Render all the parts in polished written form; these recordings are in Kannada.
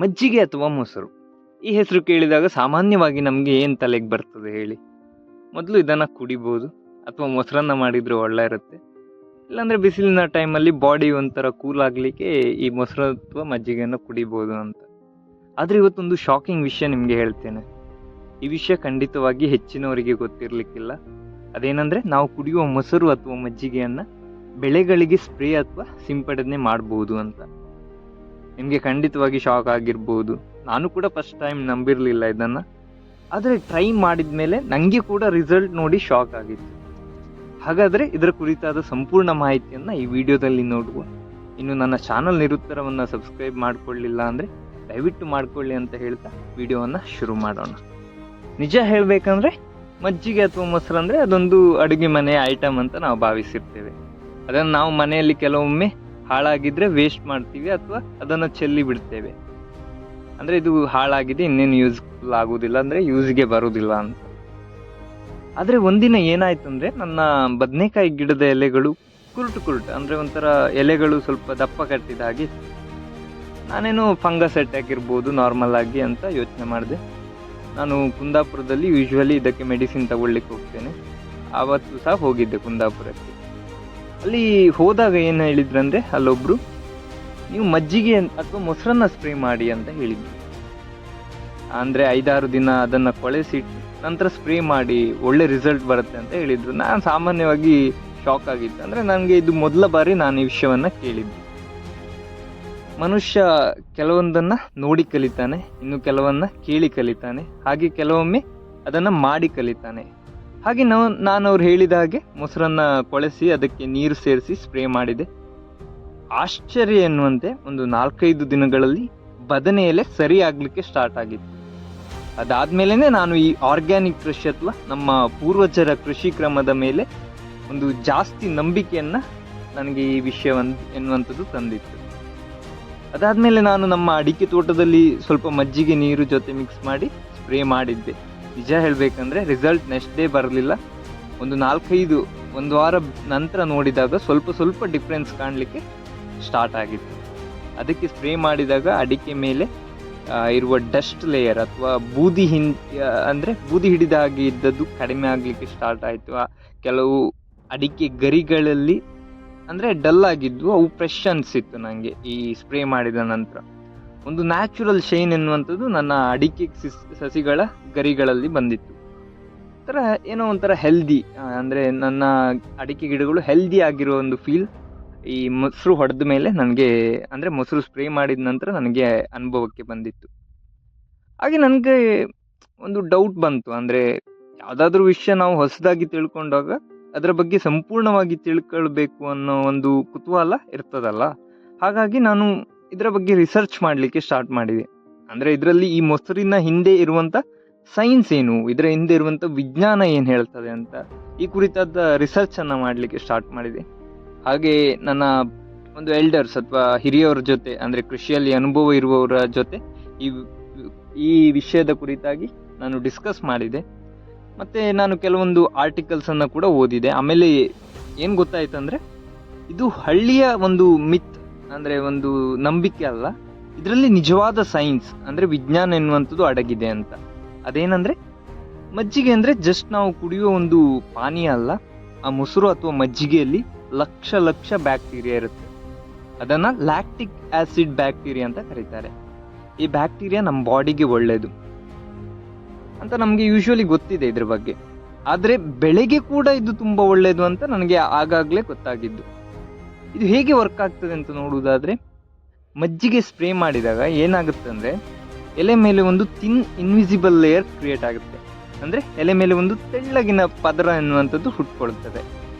ಮಜ್ಜಿಗೆ ಅಥವಾ ಮೊಸರು, ಈ ಹೆಸರು ಕೇಳಿದಾಗ ಸಾಮಾನ್ಯವಾಗಿ ನಮಗೆ ಏನು ತಲೆಗೆ ಬರ್ತದೆ ಹೇಳಿ? ಮೊದಲು ಇದನ್ನು ಕುಡಿಬೋದು, ಅಥವಾ ಮೊಸರನ್ನ ಮಾಡಿದರೆ ಒಳ್ಳೆ ಇರುತ್ತೆ. ಇಲ್ಲಾಂದರೆ ಬಿಸಿಲಿನ ಟೈಮಲ್ಲಿ ಬಾಡಿ ಒಂಥರ ಕೂಲ್ ಆಗಲಿಕ್ಕೆ ಈ ಮೊಸರು ಅಥವಾ ಮಜ್ಜಿಗೆಯನ್ನು ಕುಡಿಬೋದು ಅಂತ. ಆದರೆ ಇವತ್ತೊಂದು ಶಾಕಿಂಗ್ ವಿಷಯ ನಿಮಗೆ ಹೇಳ್ತೇನೆ. ಈ ವಿಷಯ ಖಂಡಿತವಾಗಿ ಹೆಚ್ಚಿನವರಿಗೆ ಗೊತ್ತಿರಲಿಕ್ಕಿಲ್ಲ. ಅದೇನೆಂದರೆ, ನಾವು ಕುಡಿಯುವ ಮೊಸರು ಅಥವಾ ಮಜ್ಜಿಗೆಯನ್ನು ಬೆಳೆಗಳಿಗೆ ಸ್ಪ್ರೇ ಅಥವಾ ಸಿಂಪಡಣೆ ಮಾಡ್ಬೋದು ಅಂತ. ನಿಮಗೆ ಖಂಡಿತವಾಗಿ ಶಾಕ್ ಆಗಿರ್ಬೋದು. ನಾನು ಕೂಡ ಫಸ್ಟ್ ಟೈಮ್ ನಂಬಿರಲಿಲ್ಲ ಇದನ್ನು. ಆದರೆ ಟ್ರೈ ಮಾಡಿದ ಮೇಲೆ ನನಗೆ ಕೂಡ ರಿಸಲ್ಟ್ ನೋಡಿ ಶಾಕ್ ಆಗಿತ್ತು. ಹಾಗಾದರೆ ಇದರ ಕುರಿತಾದ ಸಂಪೂರ್ಣ ಮಾಹಿತಿಯನ್ನು ಈ ವಿಡಿಯೋದಲ್ಲಿ ನೋಡುವ. ಇನ್ನು ನನ್ನ ಚಾನಲ್ ನಿರುತ್ತರವನ್ನು ಸಬ್ಸ್ಕ್ರೈಬ್ ಮಾಡಿಕೊಳ್ಳಿಲ್ಲ ಅಂದರೆ ದಯವಿಟ್ಟು ಮಾಡಿಕೊಳ್ಳಿ ಅಂತ ಹೇಳ್ತಾ ವಿಡಿಯೋವನ್ನು ಶುರು ಮಾಡೋಣ. ನಿಜ ಹೇಳಬೇಕಂದ್ರೆ ಮಜ್ಜಿಗೆ ಅಥವಾ ಮೊಸರು ಅಂದರೆ ಅದೊಂದು ಅಡುಗೆ ಮನೆಯ ಐಟಮ್ ಅಂತ ನಾವು ಭಾವಿಸಿರ್ತೇವೆ. ಅದನ್ನು ನಾವು ಮನೆಯಲ್ಲಿ ಕೆಲವೊಮ್ಮೆ ಹಾಳಾಗಿದ್ದರೆ ವೇಸ್ಟ್ ಮಾಡ್ತೀವಿ ಅಥವಾ ಅದನ್ನು ಚೆಲ್ಲಿ ಬಿಡ್ತೇವೆ. ಅಂದರೆ ಇದು ಹಾಳಾಗಿದೆ, ಇನ್ನೇನು ಯೂಸ್ಫುಲ್ ಆಗೋದಿಲ್ಲ, ಅಂದರೆ ಯೂಸ್ಗೆ ಬರೋದಿಲ್ಲ ಅಂತ. ಆದರೆ ಒಂದಿನ ಏನಾಯ್ತು ಅಂದರೆ, ನನ್ನ ಬದನೆಕಾಯಿ ಗಿಡದ ಎಲೆಗಳು ಕುರುಟು ಅಂದರೆ ಒಂಥರ ಎಲೆಗಳು ಸ್ವಲ್ಪ ದಪ್ಪ ಕಟ್ಟಿದ ಹಾಗೆ. ನಾನೇನು ಫಂಗಸ್ ಅಟ್ಯಾಕ್ ಇರ್ಬೋದು ನಾರ್ಮಲ್ ಆಗಿ ಅಂತ ಯೋಚನೆ ಮಾಡಿದೆ. ನಾನು ಕುಂದಾಪುರದಲ್ಲಿ ಯೂಶ್ವಲಿ ಇದಕ್ಕೆ ಮೆಡಿಸಿನ್ ತಗೊಳ್ಳಿಕ್ಕೆ ಹೋಗ್ತೇನೆ. ಆವತ್ತು ಸಹ ಹೋಗಿದ್ದೆ ಕುಂದಾಪುರಕ್ಕೆ. ಅಲ್ಲಿ ಹೋದಾಗ ಏನು ಹೇಳಿದ್ರಂದರೆ, ಅಲ್ಲೊಬ್ಬರು ನೀವು ಮಜ್ಜಿಗೆ ಅಥವಾ ಮೊಸರನ್ನ ಸ್ಪ್ರೇ ಮಾಡಿ ಅಂತ ಹೇಳಿದ್ರು. ಅಂದರೆ 5-6 ದಿನ ಅದನ್ನು ಕೊಳೆಸಿಟ್ಟು ನಂತರ ಸ್ಪ್ರೇ ಮಾಡಿ ಒಳ್ಳೆ ರಿಸಲ್ಟ್ ಬರುತ್ತೆ ಅಂತ ಹೇಳಿದರು. ನಾನು ಸಾಮಾನ್ಯವಾಗಿ ಶಾಕ್ ಆಗಿತ್ತು. ಅಂದರೆ ನನಗೆ ಇದು ಮೊದಲ ಬಾರಿ ನಾನು ಈ ವಿಷಯವನ್ನು ಕೇಳಿದ್ದು. ಮನುಷ್ಯ ಕೆಲವೊಂದನ್ನು ನೋಡಿ ಕಲಿತಾನೆ, ಇನ್ನು ಕೆಲವನ್ನ ಕೇಳಿ ಕಲಿತಾನೆ, ಹಾಗೆ ಕೆಲವೊಮ್ಮೆ ಅದನ್ನು ಮಾಡಿ ಕಲಿತಾನೆ. ಹಾಗೆ ನಾನು ಅವ್ರು ಹೇಳಿದ ಹಾಗೆ ಮೊಸರನ್ನ ಕೊಳೆಸಿ ಅದಕ್ಕೆ ನೀರು ಸೇರಿಸಿ ಸ್ಪ್ರೇ ಮಾಡಿದೆ. ಆಶ್ಚರ್ಯ ಎನ್ನುವಂತೆ ಒಂದು 4-5 ದಿನಗಳಲ್ಲಿ ಬದನೆ ಎಲೆ ಸರಿ ಆಗಲಿಕ್ಕೆ ಸ್ಟಾರ್ಟ್ ಆಗಿತ್ತು. ಅದಾದ್ಮೇಲೆ ನಾನು ಈ ಆರ್ಗ್ಯಾನಿಕ್ ಕೃಷಿ ಅಥವಾ ನಮ್ಮ ಪೂರ್ವಜರ ಕೃಷಿ ಕ್ರಮದ ಮೇಲೆ ಒಂದು ಜಾಸ್ತಿ ನಂಬಿಕೆಯನ್ನು ನನಗೆ ಈ ವಿಷಯ ಎನ್ನುವಂಥದ್ದು ತಂದಿತ್ತು. ಅದಾದಮೇಲೆ ನಾನು ನಮ್ಮ ಅಡಿಕೆ ತೋಟದಲ್ಲಿ ಸ್ವಲ್ಪ ಮಜ್ಜಿಗೆ ನೀರು ಜೊತೆ ಮಿಕ್ಸ್ ಮಾಡಿ ಸ್ಪ್ರೇ ಮಾಡಿದ್ದೆ. ನಿಜ ಹೇಳಬೇಕಂದ್ರೆ ರಿಸಲ್ಟ್ ನೆಕ್ಸ್ಟ್ ಡೇ ಬರಲಿಲ್ಲ. ಒಂದು ವಾರ ನಂತರ ನೋಡಿದಾಗ ಸ್ವಲ್ಪ ಡಿಫ್ರೆನ್ಸ್ ಕಾಣಲಿಕ್ಕೆ ಸ್ಟಾರ್ಟ್ ಆಗಿತ್ತು. ಅದಕ್ಕೆ ಸ್ಪ್ರೇ ಮಾಡಿದಾಗ ಅಡಿಕೆ ಮೇಲೆ ಇರುವ ಡಸ್ಟ್ ಲೇಯರ್ ಅಥವಾ ಬೂದಿ ಹಿಡಿದ ಹಾಗೆ ಇದ್ದದ್ದು ಕಡಿಮೆ ಆಗಲಿಕ್ಕೆ ಸ್ಟಾರ್ಟ್ ಆಯಿತು. ಕೆಲವು ಅಡಿಕೆ ಗರಿಗಳಲ್ಲಿ ಅಂದರೆ ಡಲ್ ಆಗಿದ್ವು, ಅವು ಫ್ರೆಶ್ ಅನಿಸಿತ್ತು ನನಗೆ ಈ ಸ್ಪ್ರೇ ಮಾಡಿದ ನಂತರ. ಒಂದು ನ್ಯಾಚುರಲ್ ಶೈನ್ ಎನ್ನುವಂಥದ್ದು ನನ್ನ ಅಡಿಕೆ ಸಸಿಗಳ ಗರಿಗಳಲ್ಲಿ ಬಂದಿತ್ತು. ಏನೋ ಒಂಥರ ಹೆಲ್ದಿ, ಅಂದರೆ ನನ್ನ ಅಡಿಕೆ ಗಿಡಗಳು ಹೆಲ್ದಿ ಆಗಿರೋ ಒಂದು ಫೀಲ್ ಈ ಮೊಸರು ಹೊಡೆದ ಮೇಲೆ ನನಗೆ, ಅಂದರೆ ಮೊಸರು ಸ್ಪ್ರೇ ಮಾಡಿದ ನಂತರ ನನಗೆ ಅನುಭವಕ್ಕೆ ಬಂದಿತ್ತು. ಹಾಗೆ ನನಗೆ ಒಂದು ಡೌಟ್ ಬಂತು. ಅಂದರೆ ಯಾವುದಾದ್ರೂ ವಿಷಯ ನಾವು ಹೊಸದಾಗಿ ತಿಳ್ಕೊಂಡಾಗ ಅದರ ಬಗ್ಗೆ ಸಂಪೂರ್ಣವಾಗಿ ತಿಳ್ಕೊಳ್ಬೇಕು ಅನ್ನೋ ಒಂದು ಕುತೂಹಲ ಇರ್ತದಲ್ಲ. ಹಾಗಾಗಿ ನಾನು ಇದರ ಬಗ್ಗೆ ರಿಸರ್ಚ್ ಮಾಡಲಿಕ್ಕೆ ಸ್ಟಾರ್ಟ್ ಮಾಡಿದೆ. ಅಂದರೆ ಇದರಲ್ಲಿ ಈ ಮೊಸರಿನ ಹಿಂದೆ ಇರುವಂಥ ಸೈನ್ಸ್ ಏನು, ಇದರ ಹಿಂದೆ ಇರುವಂಥ ವಿಜ್ಞಾನ ಏನು ಹೇಳ್ತದೆ ಅಂತ ಈ ಕುರಿತಾದ ರಿಸರ್ಚನ್ನು ಮಾಡಲಿಕ್ಕೆ ಸ್ಟಾರ್ಟ್ ಮಾಡಿದೆ. ಹಾಗೆ ನನ್ನ ಒಂದು ಎಲ್ಡರ್ಸ್ ಅಥವಾ ಹಿರಿಯವರ ಜೊತೆ, ಅಂದರೆ ಕೃಷಿಯಲ್ಲಿ ಅನುಭವ ಇರುವವರ ಜೊತೆ ಈ ವಿಷಯದ ಕುರಿತಾಗಿ ನಾನು ಡಿಸ್ಕಸ್ ಮಾಡಿದೆ. ಮತ್ತು ನಾನು ಕೆಲವೊಂದು ಆರ್ಟಿಕಲ್ಸನ್ನು ಕೂಡ ಓದಿದೆ. ಆಮೇಲೆ ಏನು ಗೊತ್ತಾಯ್ತು ಅಂದರೆ, ಇದು ಹಳ್ಳಿಯ ಒಂದು ಮಿತ್, ಅಂದರೆ ಒಂದು ನಂಬಿಕೆ ಅಲ್ಲ, ಇದರಲ್ಲಿ ನಿಜವಾದ ಸೈನ್ಸ್ ಅಂದರೆ ವಿಜ್ಞಾನ ಎನ್ನುವಂಥದ್ದು ಅಡಗಿದೆ ಅಂತ. ಅದೇನೆಂದರೆ, ಮಜ್ಜಿಗೆ ಅಂದರೆ ಜಸ್ಟ್ ನಾವು ಕುಡಿಯುವ ಒಂದು ಪಾನೀಯ ಅಲ್ಲ. ಆ ಮೊಸರು ಅಥವಾ ಮಜ್ಜಿಗೆಯಲ್ಲಿ ಲಕ್ಷ ಬ್ಯಾಕ್ಟೀರಿಯಾ ಇರುತ್ತೆ. ಅದನ್ನು ಲ್ಯಾಕ್ಟಿಕ್ ಆ್ಯಸಿಡ್ ಬ್ಯಾಕ್ಟೀರಿಯಾ ಅಂತ ಕರೀತಾರೆ. ಈ ಬ್ಯಾಕ್ಟೀರಿಯಾ ನಮ್ಮ ಬಾಡಿಗೆ ಒಳ್ಳೆಯದು ಅಂತ ನಮಗೆ ಯೂಶ್ವಲಿ ಗೊತ್ತಿದೆ ಇದ್ರ ಬಗ್ಗೆ. ಆದರೆ ಬೆಳೆಗೆ ಕೂಡ ಇದು ತುಂಬ ಒಳ್ಳೆಯದು ಅಂತ ನನಗೆ ಆಗಾಗಲೇ ಗೊತ್ತಾಗಿದ್ದು. ಇದು ಹೇಗೆ ವರ್ಕ್ ಆಗ್ತದೆ ಅಂತ ನೋಡುವುದಾದರೆ, ಮಜ್ಜಿಗೆ ಸ್ಪ್ರೇ ಮಾಡಿದಾಗ ಏನಾಗುತ್ತೆ ಅಂದರೆ, ಎಲೆ ಮೇಲೆ ಒಂದು ಥಿನ್ ಇನ್ವಿಸಿಬಲ್ ಲೇಯರ್ ಕ್ರಿಯೇಟ್ ಆಗುತ್ತೆ. ಅಂದರೆ ಎಲೆ ಮೇಲೆ ಒಂದು ತೆಳ್ಳಗಿನ ಪದರ ಎನ್ನುವಂಥದ್ದು ಹುಟ್ಕೊಳ್ತದೆ.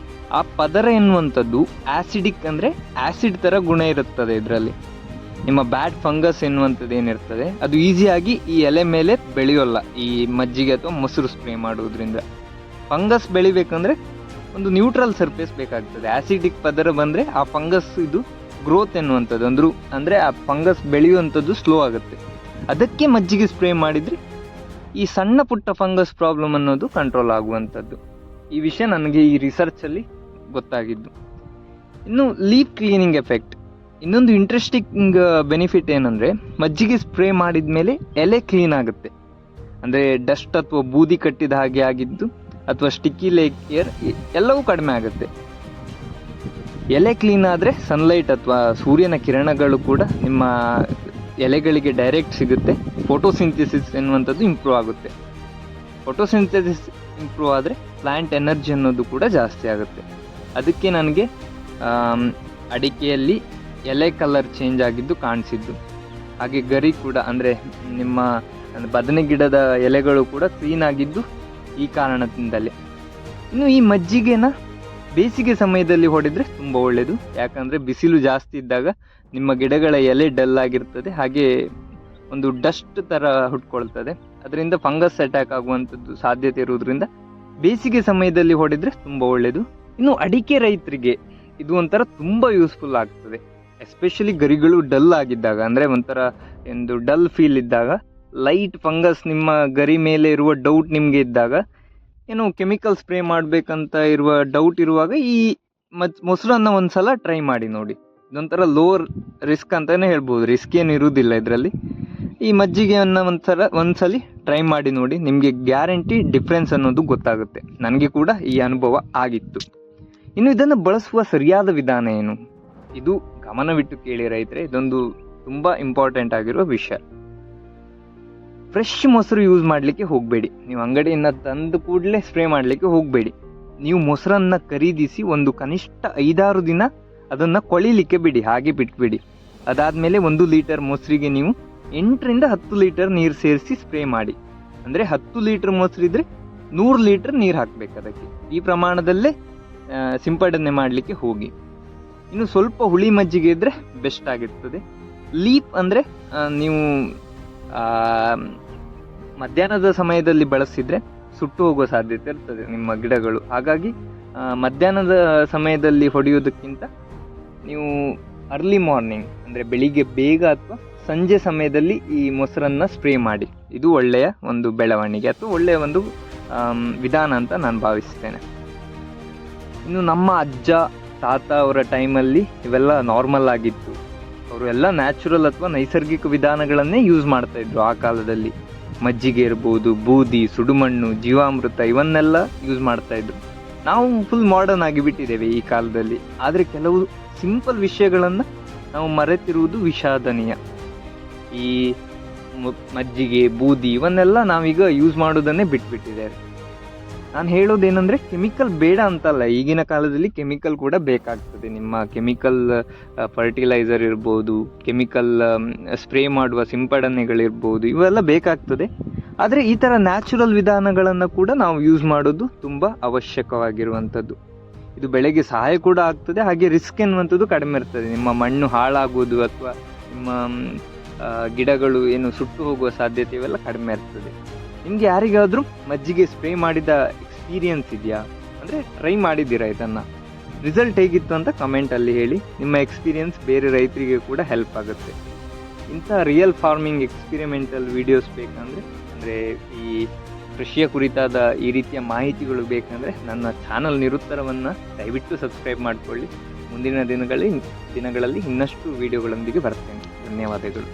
ಆ ಪದರ ಎನ್ನುವಂಥದ್ದು ಆ್ಯಸಿಡಿಕ್, ಅಂದರೆ ಆ್ಯಸಿಡ್ ಥರ ಗುಣ ಇರುತ್ತದೆ ಇದರಲ್ಲಿ. ನಿಮ್ಮ ಬ್ಯಾಡ್ ಫಂಗಸ್ ಎನ್ನುವಂಥದ್ದು ಏನಿರ್ತದೆ ಅದು ಈಸಿಯಾಗಿ ಈ ಎಲೆ ಮೇಲೆ ಬೆಳೆಯೋಲ್ಲ ಈ ಮಜ್ಜಿಗೆ ಅಥವಾ ಮೊಸರು ಸ್ಪ್ರೇ ಮಾಡುವುದರಿಂದ. ಫಂಗಸ್ ಬೆಳಿಬೇಕಂದ್ರೆ ಒಂದು ನ್ಯೂಟ್ರಲ್ ಸರ್ಫೇಸ್ ಬೇಕಾಗ್ತದೆ. ಆ್ಯಸಿಡಿಕ್ ಪದರ ಬಂದರೆ ಆ ಫಂಗಸ್ ಇದು ಗ್ರೋತ್ ಎನ್ನುವಂಥದ್ದು ಅಂದರೆ ಆ ಫಂಗಸ್ ಬೆಳೆಯುವಂಥದ್ದು ಸ್ಲೋ ಆಗುತ್ತೆ. ಅದಕ್ಕೆ ಮಜ್ಜಿಗೆ ಸ್ಪ್ರೇ ಮಾಡಿದರೆ ಈ ಸಣ್ಣ ಪುಟ್ಟ ಫಂಗಸ್ ಪ್ರಾಬ್ಲಮ್ ಅನ್ನೋದು ಕಂಟ್ರೋಲ್ ಆಗುವಂಥದ್ದು. ಈ ವಿಷಯ ನನಗೆ ಈ ರಿಸರ್ಚಲ್ಲಿ ಗೊತ್ತಾಗಿದ್ದು. ಇನ್ನು ಲೀಫ್ ಕ್ಲೀನಿಂಗ್ ಎಫೆಕ್ಟ್, ಇನ್ನೊಂದು ಇಂಟ್ರೆಸ್ಟಿಂಗ್ ಬೆನಿಫಿಟ್ ಏನಂದರೆ, ಮಜ್ಜಿಗೆ ಸ್ಪ್ರೇ ಮಾಡಿದ ಮೇಲೆ ಎಲೆ ಕ್ಲೀನ್ ಆಗುತ್ತೆ. ಅಂದರೆ ಡಸ್ಟ್ ಅಥವಾ ಬೂದಿ ಕಟ್ಟಿದ ಹಾಗೆ ಆಗಿದ್ದು ಅಥವಾ ಸ್ಟಿಕ್ಕಿ ಲೇಯರ್ ಎಲ್ಲವೂ ಕಡಿಮೆ ಆಗುತ್ತೆ. ಎಲೆ ಕ್ಲೀನ್ ಆದರೆ ಸನ್ಲೈಟ್ ಅಥವಾ ಸೂರ್ಯನ ಕಿರಣಗಳು ಕೂಡ ನಿಮ್ಮ ಎಲೆಗಳಿಗೆ ಡೈರೆಕ್ಟ್ ಸಿಗುತ್ತೆ. ಫೋಟೋಸಿಂಥೆಸಿಸ್ ಎನ್ನುವಂಥದ್ದು ಇಂಪ್ರೂವ್ ಆಗುತ್ತೆ. ಫೋಟೋಸಿಂಥೆಸಿಸ್ ಇಂಪ್ರೂವ್ ಆದರೆ ಪ್ಲ್ಯಾಂಟ್ ಎನರ್ಜಿ ಅನ್ನೋದು ಕೂಡ ಜಾಸ್ತಿ ಆಗುತ್ತೆ. ಅದಕ್ಕೆ ನನಗೆ ಅಡಿಕೆಯಲ್ಲಿ ಎಲೆ ಕಲರ್ ಚೇಂಜ್ ಆಗಿದ್ದು ಕಾಣಿಸಿದ್ದು. ಹಾಗೆ ಗರಿ ಕೂಡ, ಅಂದರೆ ನಿಮ್ಮ ಬದನೆ ಗಿಡದ ಎಲೆಗಳು ಕೂಡ ಕ್ಲೀನ್ ಆಗಿದ್ದು ಈ ಕಾರಣದಿಂದಲೇ. ಇನ್ನು ಈ ಮಜ್ಜಿಗೆನ ಬೇಸಿಗೆ ಸಮಯದಲ್ಲಿ ಹೊಡೆದರೆ ತುಂಬ ಒಳ್ಳೆಯದು. ಯಾಕಂದರೆ ಬಿಸಿಲು ಜಾಸ್ತಿ ಇದ್ದಾಗ ನಿಮ್ಮ ಗಿಡಗಳ ಎಲೆ ಡಲ್ ಆಗಿರ್ತದೆ, ಹಾಗೆ ಒಂದು ಡಸ್ಟ್ ಥರ ಹುಟ್ಕೊಳ್ತದೆ. ಅದರಿಂದ ಫಂಗಸ್ ಅಟ್ಯಾಕ್ ಆಗುವಂಥದ್ದು ಸಾಧ್ಯತೆ ಇರುವುದರಿಂದ ಬೇಸಿಗೆ ಸಮಯದಲ್ಲಿ ಹೊಡೆದರೆ ತುಂಬ ಒಳ್ಳೆಯದು. ಇನ್ನು ಅಡಿಕೆ ರೈತರಿಗೆ ಇದು ಒಂಥರ ತುಂಬ ಯೂಸ್ಫುಲ್ ಆಗ್ತದೆ. ಎಸ್ಪೆಷಲಿ ಗರಿಗಳು ಡಲ್ ಆಗಿದ್ದಾಗ, ಅಂದರೆ ಒಂಥರ ಒಂದು ಡಲ್ ಫೀಲ್ ಇದ್ದಾಗ, ಲೈಟ್ ಫಂಗಸ್ ನಿಮ್ಮ ಗರಿ ಮೇಲೆ ಇರುವ ಡೌಟ್ ನಿಮಗೆ ಇದ್ದಾಗ, ಏನು ಕೆಮಿಕಲ್ ಸ್ಪ್ರೇ ಮಾಡಬೇಕಂತ ಇರುವ ಡೌಟ್ ಇರುವಾಗ ಈ ಮೊಸರನ್ನು ಒಂದು ಸಲ ಟ್ರೈ ಮಾಡಿ ನೋಡಿ. ಇದೊಂಥರ ಲೋ ರಿಸ್ಕ್ ಅಂತಲೇ ಹೇಳ್ಬೋದು, ರಿಸ್ಕ್ ಏನು ಇರುವುದಿಲ್ಲ ಇದರಲ್ಲಿ. ಈ ಮಜ್ಜಿಗೆಯನ್ನು ಒಂದ್ಸಲಿ ಟ್ರೈ ಮಾಡಿ ನೋಡಿ, ನಿಮಗೆ ಗ್ಯಾರಂಟಿ ಡಿಫ್ರೆನ್ಸ್ ಅನ್ನೋದು ಗೊತ್ತಾಗುತ್ತೆ. ನನಗೆ ಕೂಡ ಈ ಅನುಭವ ಆಗಿತ್ತು. ಇನ್ನು ಇದನ್ನು ಬಳಸುವ ಸರಿಯಾದ ವಿಧಾನ ಏನು, ಇದು ಗಮನವಿಟ್ಟು ಕೇಳಿ ರೈತರೆ. ಇದೊಂದು ತುಂಬ ಇಂಪಾರ್ಟೆಂಟ್ ಆಗಿರುವ ವಿಷಯ. ಫ್ರೆಶ್ ಮೊಸರು ಯೂಸ್ ಮಾಡಲಿಕ್ಕೆ ಹೋಗಬೇಡಿ. ನೀವು ಅಂಗಡಿಯಿಂದ ತಂದು ಕೂಡಲೇ ಸ್ಪ್ರೇ ಮಾಡಲಿಕ್ಕೆ ಹೋಗಬೇಡಿ. ನೀವು ಮೊಸರನ್ನು ಖರೀದಿಸಿ ಒಂದು ಕನಿಷ್ಠ 5-6 ದಿನ ಅದನ್ನು ಕೊಳಿಲಿಕ್ಕೆ ಬಿಡಿ, ಹಾಗೆ ಬಿಟ್ಬಿಡಿ. ಅದಾದಮೇಲೆ 1 ಲೀಟರ್ ಮೊಸರಿಗೆ ನೀವು 8ರಿಂದ 10 ಲೀಟರ್ ನೀರು ಸೇರಿಸಿ ಸ್ಪ್ರೇ ಮಾಡಿ. ಅಂದರೆ 10 ಲೀಟರ್ ಮೊಸರಿದ್ರೆ 100 ಲೀಟರ್ ನೀರು ಹಾಕಬೇಕು ಅದಕ್ಕೆ. ಈ ಪ್ರಮಾಣದಲ್ಲೇ ಸಿಂಪಡಣೆ ಮಾಡಲಿಕ್ಕೆ ಹೋಗಿ. ಇನ್ನು ಸ್ವಲ್ಪ ಹುಳಿ ಮಜ್ಜಿಗೆ ಇದ್ದರೆ ಬೆಸ್ಟ್ ಆಗಿರ್ತದೆ. ಲೀಪ್ ಅಂದರೆ ನೀವು ಮಧ್ಯಾಹ್ನದ ಸಮಯದಲ್ಲಿ ಬಳಸಿದರೆ ಸುಟ್ಟು ಹೋಗುವ ಸಾಧ್ಯತೆ ಇರ್ತದೆ ನಿಮ್ಮ ಗಿಡಗಳು. ಹಾಗಾಗಿ ಮಧ್ಯಾಹ್ನದ ಸಮಯದಲ್ಲಿ ಹೊಡೆಯೋದಕ್ಕಿಂತ ನೀವು ಅರ್ಲಿ ಮಾರ್ನಿಂಗ್, ಅಂದರೆ ಬೆಳಿಗ್ಗೆ ಬೇಗ ಅಥವಾ ಸಂಜೆ ಸಮಯದಲ್ಲಿ ಈ ಮೊಸರನ್ನು ಸ್ಪ್ರೇ ಮಾಡಿ. ಇದು ಒಳ್ಳೆಯ ಒಂದು ಬೆಳವಣಿಗೆ ಅಥವಾ ಒಳ್ಳೆಯ ಒಂದು ವಿಧಾನ ಅಂತ ನಾನು ಭಾವಿಸ್ತೇನೆ. ಇನ್ನು ನಮ್ಮ ಅಜ್ಜ ತಾತ ಅವರ ಟೈಮಲ್ಲಿ ಇವೆಲ್ಲ ನಾರ್ಮಲ್ ಆಗಿತ್ತು. ಅವರು ಎಲ್ಲ ನ್ಯಾಚುರಲ್ ಅಥವಾ ನೈಸರ್ಗಿಕ ವಿಧಾನಗಳನ್ನೇ ಯೂಸ್ ಮಾಡ್ತಾಯಿದ್ರು ಆ ಕಾಲದಲ್ಲಿ. ಮಜ್ಜಿಗೆ ಇರ್ಬೋದು, ಬೂದಿ, ಸುಡುಮಣ್ಣು, ಜೀವಾಮೃತ ಇವನ್ನೆಲ್ಲ ಯೂಸ್ ಮಾಡ್ತಾಯಿದ್ರು. ನಾವು ಫುಲ್ ಮಾಡರ್ನ್ ಆಗಿಬಿಟ್ಟಿದ್ದೇವೆ ಈ ಕಾಲದಲ್ಲಿ. ಆದರೆ ಕೆಲವು ಸಿಂಪಲ್ ವಿಷಯಗಳನ್ನು ನಾವು ಮರೆತಿರುವುದು ವಿಷಾದನೀಯ. ಈ ಮಜ್ಜಿಗೆ, ಬೂದಿ ಇವನ್ನೆಲ್ಲ ನಾವೀಗ ಯೂಸ್ ಮಾಡೋದನ್ನೇ ಬಿಟ್ಬಿಟ್ಟಿದ್ದೇವೆ. ನಾನು ಹೇಳೋದೇನೆಂದರೆ, ಕೆಮಿಕಲ್ ಬೇಡ ಅಂತಲ್ಲ, ಈಗಿನ ಕಾಲದಲ್ಲಿ ಕೆಮಿಕಲ್ ಕೂಡ ಬೇಕಾಗ್ತದೆ. ನಿಮ್ಮ ಕೆಮಿಕಲ್ ಫರ್ಟಿಲೈಸರ್ ಇರ್ಬೋದು, ಕೆಮಿಕಲ್ ಸ್ಪ್ರೇ ಮಾಡುವ ಸಿಂಪಡಣೆಗಳಿರ್ಬೋದು, ಇವೆಲ್ಲ ಬೇಕಾಗ್ತದೆ. ಆದರೆ ಈ ಥರ ನ್ಯಾಚುರಲ್ ವಿಧಾನಗಳನ್ನು ಕೂಡ ನಾವು ಯೂಸ್ ಮಾಡೋದು ತುಂಬ ಅವಶ್ಯಕವಾಗಿರುವಂಥದ್ದು. ಇದು ಬೆಳೆಗೆ ಸಹಾಯ ಕೂಡ ಆಗ್ತದೆ, ಹಾಗೆ ರಿಸ್ಕ್ ಎನ್ನುವಂಥದ್ದು ಕಡಿಮೆ ಇರ್ತದೆ. ನಿಮ್ಮ ಮಣ್ಣು ಹಾಳಾಗುವುದು ಅಥವಾ ನಿಮ್ಮ ಗಿಡಗಳು ಏನು ಸುಟ್ಟು ಹೋಗುವ ಸಾಧ್ಯತೆ ಇವೆಲ್ಲ ಕಡಿಮೆ ಇರ್ತದೆ. ನಿಮಗೆ ಯಾರಿಗಾದರೂ ಮಜ್ಜಿಗೆ ಸ್ಪ್ರೇ ಮಾಡಿದ ಎಕ್ಸ್ಪೀರಿಯನ್ಸ್ ಇದೆಯಾ, ಅಂದರೆ ಟ್ರೈ ಮಾಡಿದ್ದೀರಾ ಇದನ್ನು, ರಿಸಲ್ಟ್ ಹೇಗಿತ್ತು ಅಂತ ಕಮೆಂಟಲ್ಲಿ ಹೇಳಿ. ನಿಮ್ಮ ಎಕ್ಸ್ಪೀರಿಯನ್ಸ್ ಬೇರೆ ರೈತರಿಗೆ ಕೂಡ ಹೆಲ್ಪ್ ಆಗುತ್ತೆ. ಇಂಥ ರಿಯಲ್ ಫಾರ್ಮಿಂಗ್ ಎಕ್ಸ್ಪಿರಿಮೆಂಟಲ್ ವೀಡಿಯೋಸ್ ಬೇಕಂದರೆ, ಅಂದರೆ ಈ ಕೃಷಿಯ ಕುರಿತಾದ ಈ ರೀತಿಯ ಮಾಹಿತಿಗಳು ಬೇಕಂದರೆ ನನ್ನ ಚಾನಲ್ ನಿರುತ್ತರವನ್ನು ದಯವಿಟ್ಟು ಸಬ್ಸ್ಕ್ರೈಬ್ ಮಾಡಿಕೊಳ್ಳಿ. ಮುಂದಿನ ದಿನಗಳಲ್ಲಿ ಇನ್ನಷ್ಟು ವೀಡಿಯೋಗಳೊಂದಿಗೆ ಬರ್ತೇನೆ. ಧನ್ಯವಾದಗಳು.